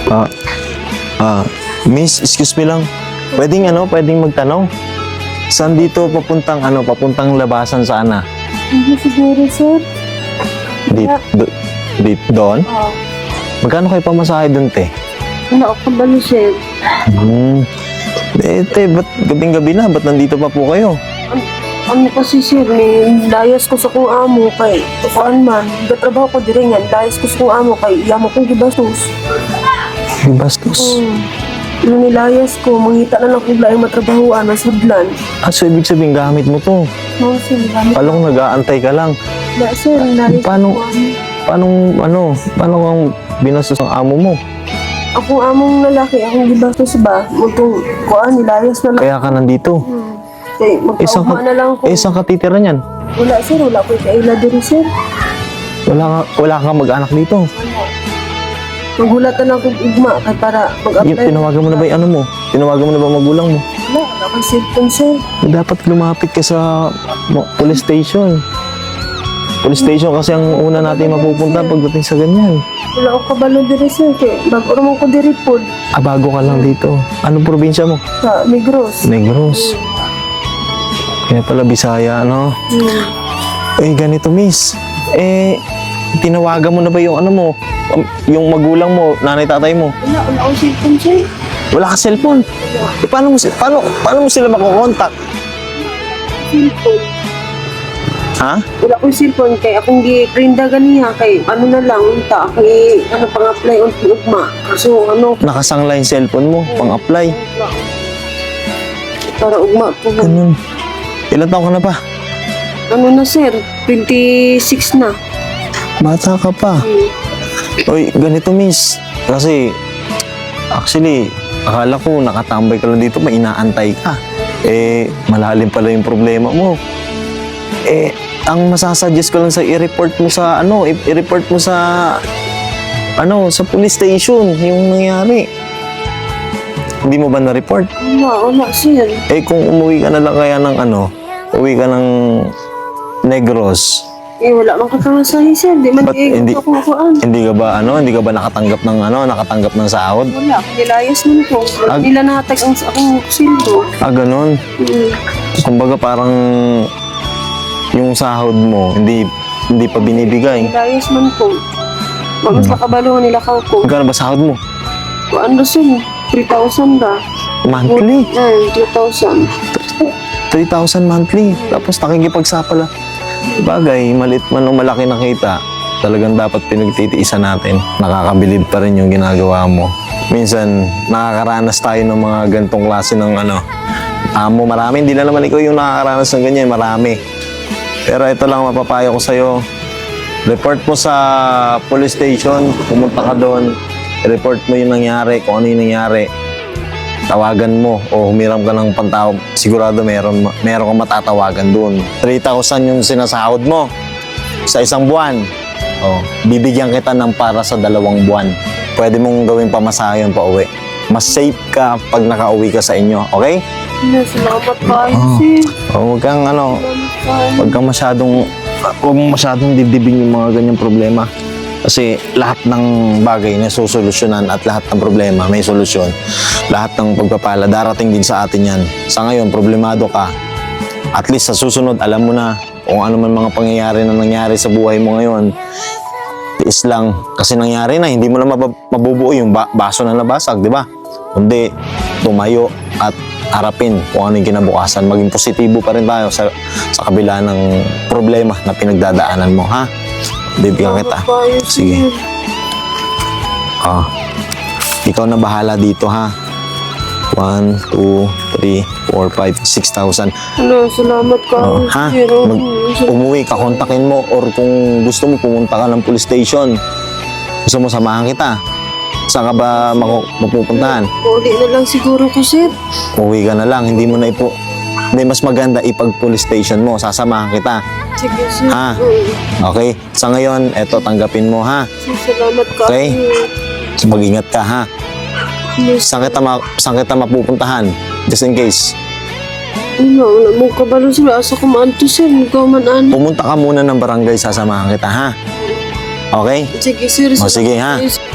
Ah, Miss, excuse me lang. Pwedeng magtanong? Saan dito papuntang labasan sana? Hindi siguro, sir. Doon? Oo. Magkano kayo pamasahe doon, te? Wala ako kabalo, sir. Te, ba't gabing-gabi na? Ba't nandito pa po kayo? Ano kasi, sir, may layas ko sa kong amo kay tukuan man. Gatrabaho ko diri nga, layas ko sa kong amo kay iyamo kong gibasos. May bastos. Nung nilayas ko, mangita na lang kung laing matrabahoan na sudlan. So ibig sabihin gamit mo to. No, sir, gamit. Palong nag-aantay ka lang. Na, sir, layas Paano- ko amo. Paano kang binastos ang amo mo? Akong among lalaki, akong gibasos ba? Mutong kuan, nilayas na lang. Kaya ka nandito. Kay magkaugma na lang ko. Saan ka titira niyan? Wala, sir, wala ko kaila diri, sir. Wala kang mag-anak dito. Magulat na lang kong ugma kay para mag-apply. Tinawagan mo na ba yung ano mo? Tinawagan mo na ba magulang mo? Wala, wala akong cellphone, sir. Dapat lumapit ka sa police station. Police station kasi ang una natin mapupunta pagdating sa ganyan. Wala akong kabalo diri, sir. Kay bago naman ko diri po Bago ka lang dito. Anong probinsya mo? sa Negros. Negros. Kaya pala Bisaya, no? Ganito, miss. Tinawagan mo na ba yung ano mo? Yung magulang mo, nanay, tatay mo? Wala akong cellphone, sir. Wala ka cellphone. Paano mo sila makokontak? Cellphone. Ha? Wala akong cellphone kay akong gi-prinda ganiha kay ano na lang unta kay ano pang-apply unti ugma. So ano Nakasangla yung cellphone mo, pang-apply. para ugma po. Ganun. Ilan taon ka na pa? Ano na, sir? 26 na. Bata ka pa. Uy, ganito, miss. Kasi, actually, akala ko nakatambay ka lang dito, may inaantay ka. Malalim pala yung problema mo. Ang masasuggest ko lang sa i-report mo sa sa police station yung nangyari. Hindi mo ba na-report? Wala, sir. Kung umuwi ka na lang kaya uwi ka ng Negros. Wala man kakasahin, sir. Di man Hindi ako kuan. hindi ka ba nakatanggap ng sahod? Wala, ako nilayas nun po. Hindi nila nahatag ang akong sildo. Ganun. Kumbaga parang yung sahod mo hindi pa binibigay. Nilayas man po. Mas makabaluhan nila ko. Magkano ba sahod mo? Kuan na, sir. 3,000 ba? Monthly. 3,000. 3,000 monthly. Tapos nakikipagsapala. Bagay, malit man o malaki na kita, talagang dapat pinagtitiisan natin. Nakakabilib pa rin yung ginagawa mo. Minsan, nakakaranas tayo ng mga gantong klase ng amo. Marami, hindi lang naman ikaw yung nakakaranas ng ganyan, marami. Pero ito lang mapapayo ko sa'yo. Report mo sa police station, pumunta ka doon, report mo yung nangyari, kung ano yung nangyari. Tawagan mo o humiram ka ng pantawag, sigurado meron kang matatawagan doon. 3,000 yung sinasahod mo sa isang buwan. Bibigyan kita ng para sa 2 buwan. Pwede mong gawing pamasahe yun pa uwi. Mas safe ka pag nakauwi ka sa inyo, okay? Salamat kayo, sir. Huwag mong masyadong dibdibin yung mga ganyang problema. Kasi lahat ng bagay na susolusyonan at lahat ng problema may solusyon. Lahat ng pagpapala, darating din sa atin yan. Sa ngayon, problemado ka. At least sa susunod, alam mo na kung ano man mga pangyayari na nangyari sa buhay mo ngayon. Tiis lang. Kasi nangyari na, hindi mo na mabubuo yung baso na nabasag, di ba? Kundi, tumayo at harapin kung ano yung kinabukasan. Maging positibo pa rin tayo sa kabila ng problema na pinagdadaanan mo, ha? Bibigyan kita. Sige. Ikaw na bahala dito, ha? 1, 2, 3, 4, 5, 6,000. Salamat kayo, Ha? sir. Umuwi ka, kontakin mo. Or kung gusto mo, pumunta ka ng police station. Gusto mo, samahan kita. Saan ka ba mapupuntahan? Uli na lang siguro ko, sir. Uwi ka na lang. Hindi, mas maganda ipag-police station mo. Sasamahan kita. Sige, sir. Ha? Okay? Sa ngayon, eto, tanggapin mo, ha? Salamat kayo. Okay? So, mag-ingat ka, ha? Saan kita mapupuntahan? Just in case. Wala mo kabalo, sir. Asa ko maanto, sir. Ikaw man ano. Pumunta ka muna ng barangay, sasamahan kita, ha? Okay? Sige, sir. O, sige, ha? Salamat kayo, sir.